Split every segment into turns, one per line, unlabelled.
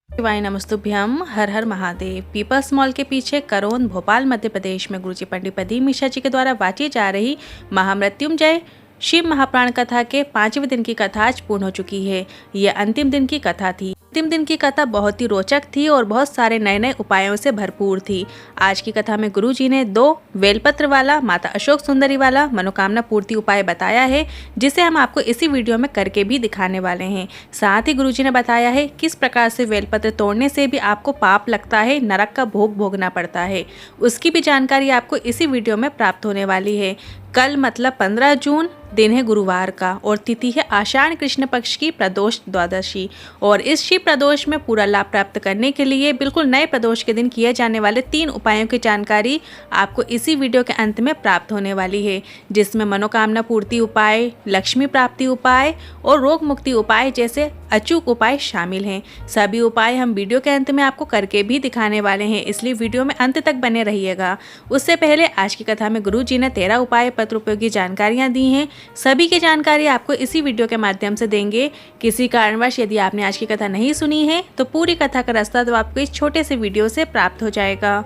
शिवाय नमस्तुभ्यम। हर हर Mahadev. Peoples mall के पीछे करोंद, भोपाल, मध्य प्रदेश में गुरुजी पंडित प्रदीप मिश्रा जी के द्वारा वाची जा रही महामृत्युंजय शिव महाप्राण कथा के 5वें दिन की कथा आज पूर्ण हो चुकी है। यह अंतिम दिन की कथा थी। अंतिम दिन की कथा बहुत ही रोचक थी और बहुत सारे नए नए उपायों से भरपूर थी। आज की कथा में गुरुजी ने 2 बेलपत्र वाला, माता अशोक सुंदरी वाला मनोकामना पूर्ति उपाय बताया है, जिसे हम आपको इसी वीडियो में करके भी दिखाने वाले हैं। साथ ही गुरुजी ने बताया है किस प्रकार से बेलपत्र तोड़ने से भी आपको पाप लगता है, नरक का भोग भोगना पड़ता है। उसकी भी जानकारी आपको इसी वीडियो में प्राप्त होने वाली है। कल मतलब 15 जून दिन है गुरुवार का और तिथि है आषाढ़ कृष्ण पक्ष की प्रदोष द्वादशी। और इस शिव प्रदोष में पूरा लाभ प्राप्त करने के लिए बिल्कुल नए प्रदोष के दिन किए जाने वाले 3 उपायों की जानकारी आपको इसी वीडियो के अंत में प्राप्त होने वाली है, जिसमें मनोकामना पूर्ति उपाय, लक्ष्मी प्राप्ति उपाय और रोग मुक्ति उपाय जैसे अचूक उपाय शामिल हैं। सभी उपाय हम वीडियो के अंत में आपको करके भी दिखाने वाले हैं, इसलिए वीडियो में अंत तक बने रहिएगा। उससे पहले आज की कथा में गुरुजी ने 13 उपाय पत्र उपयोगी जानकारियां दी हैं। सभी की जानकारी आपको इसी वीडियो के माध्यम से देंगे। किसी कारणवश यदि आपने आज की कथा नहीं सुनी है तो पूरी कथा का रास्ता तो आपको इस छोटे से वीडियो से प्राप्त हो जाएगा।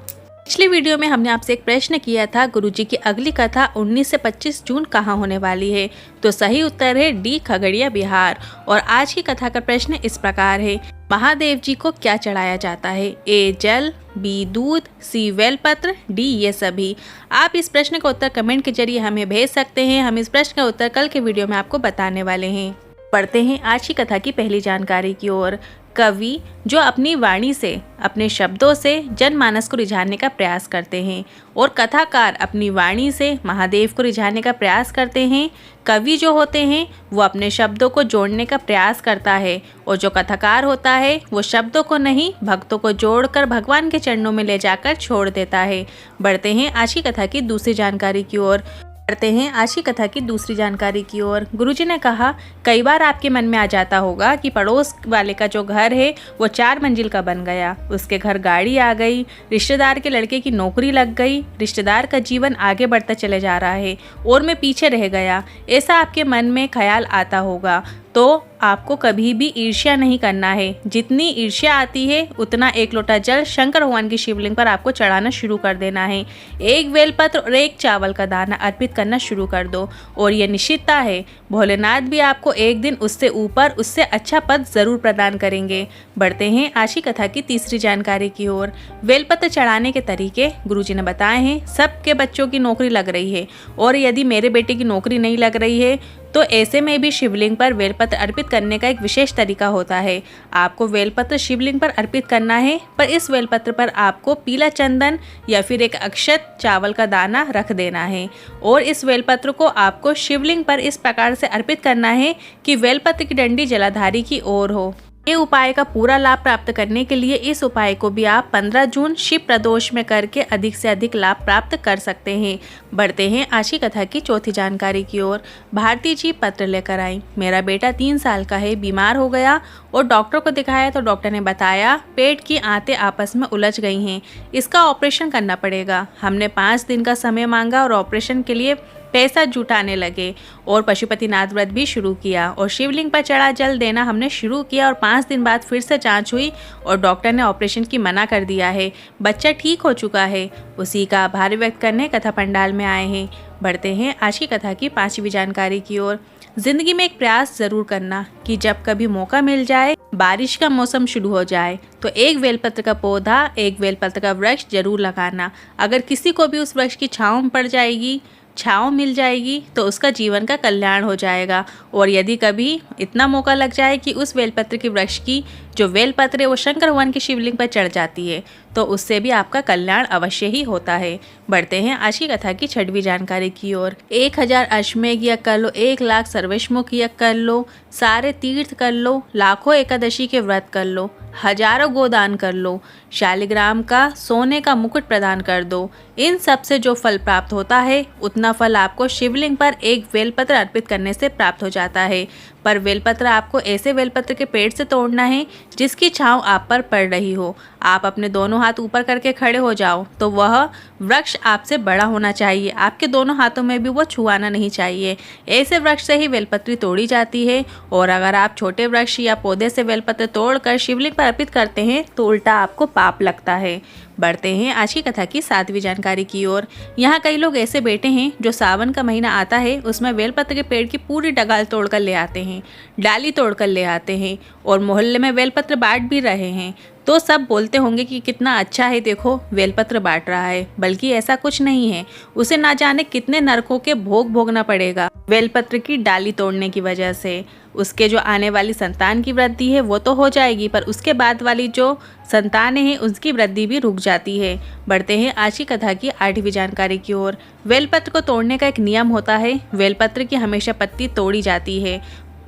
पिछली वीडियो में हमने आपसे एक प्रश्न किया था, गुरुजी की अगली कथा 19 से 25 जून कहाँ होने वाली है? तो सही उत्तर है डी, खगड़िया, बिहार। और आज की कथा का प्रश्न इस प्रकार है, महादेव जी को क्या चढ़ाया जाता है? ए जल, बी दूध, सी बेलपत्र, डी ये सभी। आप इस प्रश्न का उत्तर कमेंट के जरिए हमें भेज सकते हैं। हम इस प्रश्न का उत्तर कल के वीडियो में आपको बताने वाले हैं। पढ़ते हैं आज की कथा की पहली जानकारी की ओर। कवि जो अपनी वाणी से, अपने शब्दों से जनमानस को रिझाने का प्रयास करते हैं और कथाकार अपनी वाणी से महादेव को रिझाने का प्रयास करते हैं। कवि जो होते हैं वो अपने शब्दों को जोड़ने का प्रयास करता है और जो कथाकार होता है वो शब्दों को नहीं, भक्तों को जोड़कर भगवान के चरणों में ले जाकर छोड़ देता है। बढ़ते हैं आज की कथा की दूसरी जानकारी की ओर। बढ़ते हैं आज की कथा की दूसरी जानकारी की ओर। गुरुजी ने कहा, कई बार आपके मन में आ जाता होगा कि पड़ोस वाले का जो घर है वो 4 मंजिल का बन गया, उसके घर गाड़ी आ गई, रिश्तेदार के लड़के की नौकरी लग गई, रिश्तेदार का जीवन आगे बढ़ता चले जा रहा है और मैं पीछे रह गया। ऐसा आपके मन में ख्याल आता होगा तो आपको कभी भी ईर्ष्या नहीं करना है। जितनी ईर्ष्या आती है उतना 1 लोटा जल शंकर भगवान की शिवलिंग पर आपको चढ़ाना शुरू कर देना है। 1 बेलपत्र और 1 चावल का दाना अर्पित करना शुरू कर दो और यह निश्चितता है भोलेनाथ भी आपको एक दिन उससे ऊपर, उससे अच्छा पद जरूर प्रदान करेंगे। बढ़ते हैं आज की कथा की तीसरी जानकारी की ओर। बेलपत्र चढ़ाने के तरीके गुरुजी ने बताए हैं। सबके बच्चों की नौकरी लग रही है और यदि मेरे बेटे की नौकरी नहीं लग रही है तो ऐसे में भी शिवलिंग पर बेलपत्र अर्पित करने का एक विशेष तरीका होता है। आपको बेलपत्र शिवलिंग पर अर्पित करना है, पर इस बेलपत्र पर आपको पीला चंदन या फिर एक अक्षत चावल का दाना रख देना है और इस बेलपत्र को आपको शिवलिंग पर इस प्रकार से अर्पित करना है कि बेलपत्र की डंडी जलाधारी की ओर हो। ये उपाय का पूरा लाभ प्राप्त करने के लिए इस उपाय को भी आप 15 जून शिव प्रदोष में करके अधिक से अधिक लाभ प्राप्त कर सकते हैं। बढ़ते हैं आज की कथा की चौथी जानकारी की ओर। भारती जी पत्र लेकर आई, मेरा बेटा 3 साल का है, बीमार हो गया और डॉक्टर को दिखाया तो डॉक्टर ने बताया पेट की आंतें आपस में उलझ गई हैं, इसका ऑपरेशन करना पड़ेगा। हमने 5 दिन का समय मांगा और ऑपरेशन के लिए पैसा जुटाने लगे और पशुपतिनाथ व्रत भी शुरू किया और शिवलिंग पर चढ़ा जल देना हमने शुरू किया और 5 दिन बाद फिर से जांच हुई और डॉक्टर ने ऑपरेशन की मना कर दिया है। बच्चा ठीक हो चुका है। उसी का आभार व्यक्त करने कथा पंडाल में आए हैं। बढ़ते हैं आज की कथा की 5वीं जानकारी की ओर। जिंदगी में एक प्रयास जरूर करना कि जब कभी मौका मिल जाए, बारिश का मौसम शुरू हो जाए तो 1 बेलपत्र का पौधा, 1 बेलपत्र का वृक्ष जरूर लगाना। अगर किसी को भी उस वृक्ष की छाँव मिल जाएगी तो उसका जीवन का कल्याण हो जाएगा। और यदि कभी इतना मौका लग जाए कि उस बेलपत्र की वृक्ष की जो बेलपत्र है वो शंकर भगवान की शिवलिंग पर चढ़ जाती है तो उससे भी आपका कल्याण अवश्य ही होता है। बढ़ते हैं आज की कथा की 6वीं जानकारी की ओर। 1000 अश्वमेघ यज्ञ कर लो, 1 लाख सर्वश्मुख यज्ञ कर लो, सारे तीर्थ कर लो, लाखों एकादशी के व्रत कर लो, हजारों गोदान कर लो, शालिग्राम का सोने का मुकुट प्रदान कर दो। इन सब से जो फल प्राप्त होता है उतना फल आपको शिवलिंग पर 1 बेलपत्र अर्पित करने से प्राप्त हो जाता है। पर बेलपत्र आपको ऐसे बेलपत्र के पेड़ से तोड़ना है जिसकी छांव आप पर पड़ रही हो। आप अपने दोनों हाथ ऊपर करके खड़े हो जाओ तो वह वृक्ष आपसे बड़ा होना चाहिए, आपके दोनों हाथों में भी वो छुआना नहीं चाहिए। ऐसे वृक्ष से ही बेलपत्री तोड़ी जाती है। और अगर आप छोटे वृक्ष या पौधे से बेलपत्र तोड़कर शिवलिंग पर अर्पित करते हैं तो उल्टा आपको पाप लगता है। बढ़ते हैं आज की कथा की 7वीं जानकारी की ओर। यहाँ कई लोग ऐसे बैठे हैं जो सावन का महीना आता है उसमें बेलपत्र के पेड़ की पूरी डगाल तोड़कर ले आते हैं, डाली तोड़कर ले आते हैं और मोहल्ले में बेलपत्र बांट भी रहे हैं। तो सब बोलते होंगे कि कितना अच्छा है, देखो बेलपत्र बांट रहा है। बल्कि ऐसा कुछ नहीं है, उसे ना जाने कितने नरकों के भोग भोगना पड़ेगा बेलपत्र की डाली तोड़ने की वजह से। उसके जो आने वाली संतान की वृद्धि है वो तो हो जाएगी, पर उसके बाद वाली जो संतानें हैं उसकी वृद्धि भी रुक जाती है। बढ़ते हैं आज की कथा की 8वीं जानकारी की ओर। बेलपत्र को तोड़ने का एक नियम होता है। बेलपत्र की हमेशा पत्ती तोड़ी जाती है,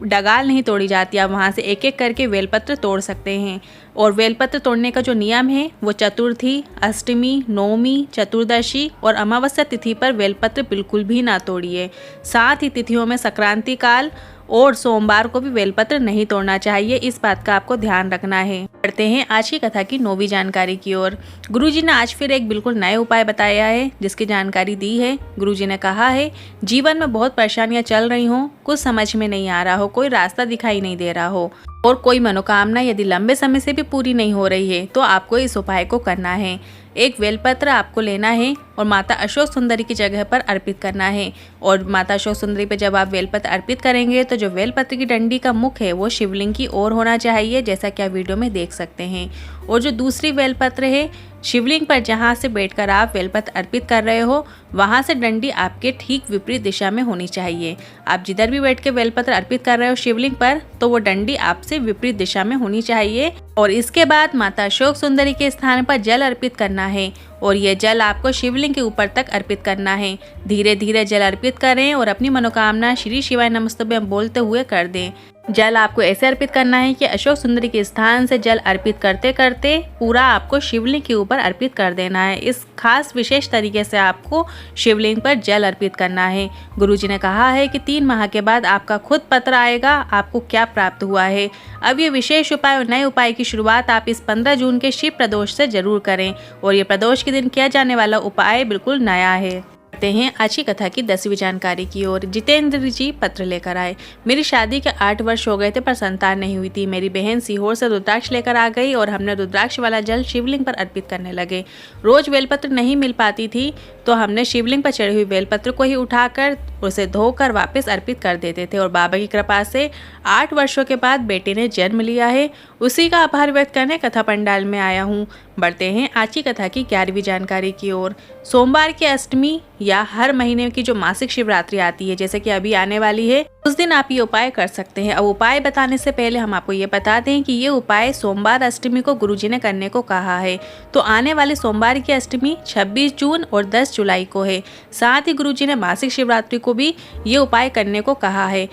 डगाल नहीं तोड़ी जाती। आप वहाँ से एक एक करके बेलपत्र तोड़ सकते हैं। और बेलपत्र तोड़ने का जो नियम है वो चतुर्थी, अष्टमी, नवमी, चतुर्दशी और अमावस्या तिथि पर बेलपत्र बिल्कुल भी ना तोड़िए। साथ ही तिथियों में संक्रांति काल और सोमवार को भी बेलपत्र नहीं तोड़ना चाहिए, इस बात का आपको ध्यान रखना है। बढ़ते हैं आज की कथा की 9वीं जानकारी की ओर। गुरुजी ने आज फिर एक बिल्कुल नए उपाय बताया है जिसकी जानकारी दी है। गुरुजी ने कहा है जीवन में बहुत परेशानियां चल रही हो, कुछ समझ में नहीं आ रहा हो, कोई रास्ता दिखाई नहीं दे रहा हो और कोई मनोकामना यदि लंबे समय से भी पूरी नहीं हो रही है तो आपको इस उपाय को करना है। एक बेलपत्र आपको लेना है और माता अशोक सुंदरी की जगह पर अर्पित करना है। और माता अशोक सुंदरी पे जब आप बेलपत्र अर्पित करेंगे तो जो बेलपत्र की डंडी का मुख है वो शिवलिंग की ओर होना चाहिए, जैसा कि आप वीडियो में देख सकते हैं। और जो दूसरी बेलपत्र है शिवलिंग पर जहाँ से बैठकर आप बेलपत्र अर्पित कर रहे हो वहाँ से डंडी आपके ठीक विपरीत दिशा में होनी चाहिए। आप जिधर भी बैठ के बेलपत्र अर्पित कर रहे हो शिवलिंग पर तो वो डंडी आपसे विपरीत दिशा में होनी चाहिए। और इसके बाद माता अशोक सुंदरी के स्थान पर जल अर्पित करना है और ये जल आपको शिवलिंग के ऊपर तक अर्पित करना है। धीरे धीरे जल अर्पित करें और अपनी मनोकामना श्री शिवाय नमस्तुभ्यं बोलते हुए कर दें। जल आपको ऐसे अर्पित करना है कि अशोक सुंदरी के स्थान से जल अर्पित करते करते पूरा आपको शिवलिंग के ऊपर अर्पित कर देना है। इस खास विशेष तरीके से आपको शिवलिंग पर जल अर्पित करना है। गुरुजी ने कहा है कि 3 माह के बाद आपका खुद पत्र आएगा आपको क्या प्राप्त हुआ है। अब ये विशेष उपाय और नए उपाय की शुरुआत आप इस 15 जून के शिव प्रदोष से जरूर करें और ये प्रदोष के दिन किया जाने वाला उपाय बिल्कुल नया है। हैं आज की कथा की 10वीं जानकारी की ओर। जितेंद्र जी पत्र लेकर आए। मेरी शादी के 8 वर्ष हो गए थे पर संतान नहीं हुई थी। मेरी बहन सीहोर से रुद्राक्ष लेकर आ गई और हमने रुद्राक्ष वाला जल शिवलिंग पर अर्पित करने लगे। रोज बेलपत्र नहीं मिल पाती थी तो हमने शिवलिंग पर चढ़ी हुई बेलपत्र को ही उठाकर उसे धोकर वापस अर्पित कर देते थे और बाबा की कृपा से 8 वर्षों के बाद बेटे ने जन्म लिया है। उसी का आभार व्यक्त करने कथा पंडाल में आया हूँ। बढ़ते हैं आज की कथा की 11वीं जानकारी की ओर। सोमवार की अष्टमी या हर महीने की जो मासिक शिवरात्रि आती है जैसे कि अभी आने वाली है उस दिन आप ये उपाय कर सकते हैं। अब उपाय बताने से पहले हम आपको ये बता दें कि ये उपाय सोमवार अष्टमी को गुरुजी ने करने को कहा है। तो आने वाले सोमवार की अष्टमी 26 जून और 10 जुलाई को है। साथ ही गुरुजी ने मासिक शिवरात्रि को भी ये उपाय करने को कहा है।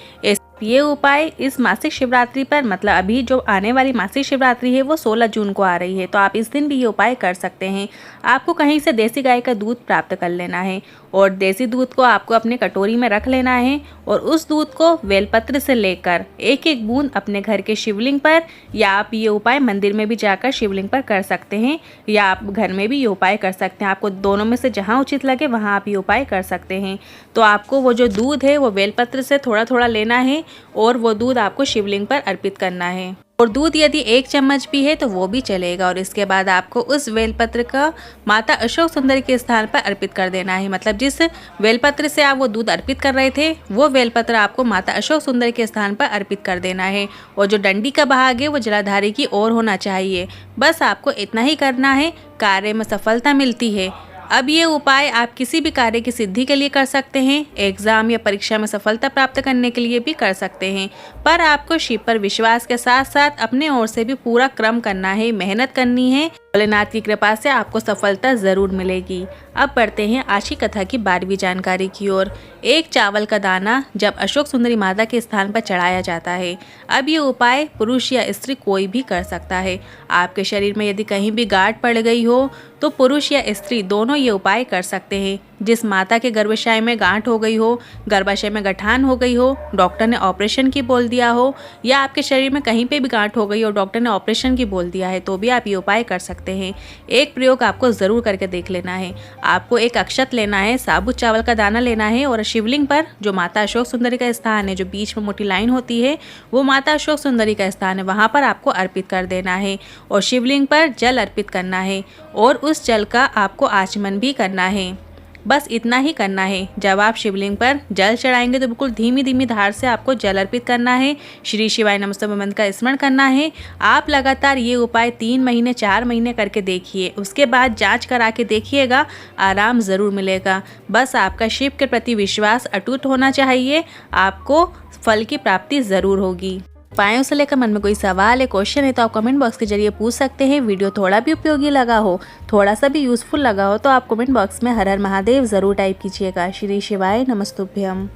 ये उपाय इस मासिक शिवरात्रि पर मतलब अभी जो आने वाली मासिक शिवरात्रि है वो 16 जून को आ रही है तो आप इस दिन भी ये उपाय कर सकते हैं। आपको कहीं से देसी गाय का दूध प्राप्त कर लेना है और देसी दूध को आपको अपने कटोरी में रख लेना है और उस दूध को बेलपत्र से लेकर एक एक बूंद अपने घर के शिवलिंग पर या आप ये उपाय मंदिर में भी जाकर शिवलिंग पर कर सकते हैं या आप घर में भी ये उपाय कर सकते हैं। आपको दोनों में से जहाँ उचित लगे वहाँ आप ये उपाय कर सकते हैं। तो आपको वो जो दूध है वो बेलपत्र से थोड़ा थोड़ा लेना है और वो दूध आपको शिवलिंग पर अर्पित करना है और दूध यदि 1 चम्मच भी है तो वो भी चलेगा। और इसके बाद आपको उस बेलपत्र का माता अशोक सुंदरी के स्थान पर अर्पित कर देना है। मतलब जिस बेलपत्र से आप वो दूध अर्पित कर रहे थे वो बेलपत्र आपको माता अशोक सुंदरी के स्थान पर अर्पित कर देना है और जो डंडी का भाग है वो जलाधारी की ओर होना चाहिए। बस आपको इतना ही करना है, कार्य में सफलता मिलती है। अब ये उपाय आप किसी भी कार्य की सिद्धि के लिए कर सकते हैं, एग्जाम या परीक्षा में सफलता प्राप्त करने के लिए भी कर सकते हैं, पर आपको शिव पर विश्वास के साथ साथ अपने ओर से भी पूरा क्रम करना है, मेहनत करनी है। भोलेनाथ की कृपा से आपको सफलता जरूर मिलेगी। अब बढ़ते हैं आज की कथा की 12वीं जानकारी की ओर। एक चावल का दाना जब अशोक सुंदरी माता के स्थान पर चढ़ाया जाता है। अब ये उपाय पुरुष या स्त्री कोई भी कर सकता है। आपके शरीर में यदि कहीं भी गांठ पड़ गई हो तो पुरुष या स्त्री दोनों ये उपाय कर सकते हैं। जिस माता के गर्भाशय में गांठ हो गई हो, गर्भाशय में गठान हो गई हो, डॉक्टर ने ऑपरेशन की बोल दिया हो, या आपके शरीर में कहीं पे भी गांठ हो गई हो, डॉक्टर ने ऑपरेशन की बोल दिया है, तो भी आप ये उपाय कर सकते हैं। एक प्रयोग आपको ज़रूर करके देख लेना है। आपको एक अक्षत लेना है, साबुत चावल का दाना लेना है और शिवलिंग पर, जो माता अशोक सुंदरी का स्थान है, जो बीच में मोटी लाइन होती है, वो माता अशोक सुंदरी का स्थान है, वहाँ पर आपको अर्पित कर देना है और शिवलिंग पर जल अर्पित करना है और उस जल का आपको आचमन भी करना है। बस इतना ही करना है। जब आप शिवलिंग पर जल चढ़ाएंगे तो बिल्कुल धीमी धीमी धार से आपको जल अर्पित करना है। श्री शिवाय नमस्तुभ्यं मंत्र का स्मरण करना है। आप लगातार ये उपाय 3 महीने 4 महीने करके देखिए, उसके बाद जांच करा के देखिएगा, आराम ज़रूर मिलेगा। बस आपका शिव के प्रति विश्वास अटूट होना चाहिए, आपको फल की प्राप्ति ज़रूर होगी। उपायों से लेकर मन में कोई सवाल है, क्वेश्चन है तो आप कमेंट बॉक्स के जरिए पूछ सकते हैं। वीडियो थोड़ा भी उपयोगी लगा हो, थोड़ा सा भी यूज़फुल लगा हो तो आप कमेंट बॉक्स में हर हर महादेव ज़रूर टाइप कीजिएगा। श्री शिवाय नमस्तुभ्यम।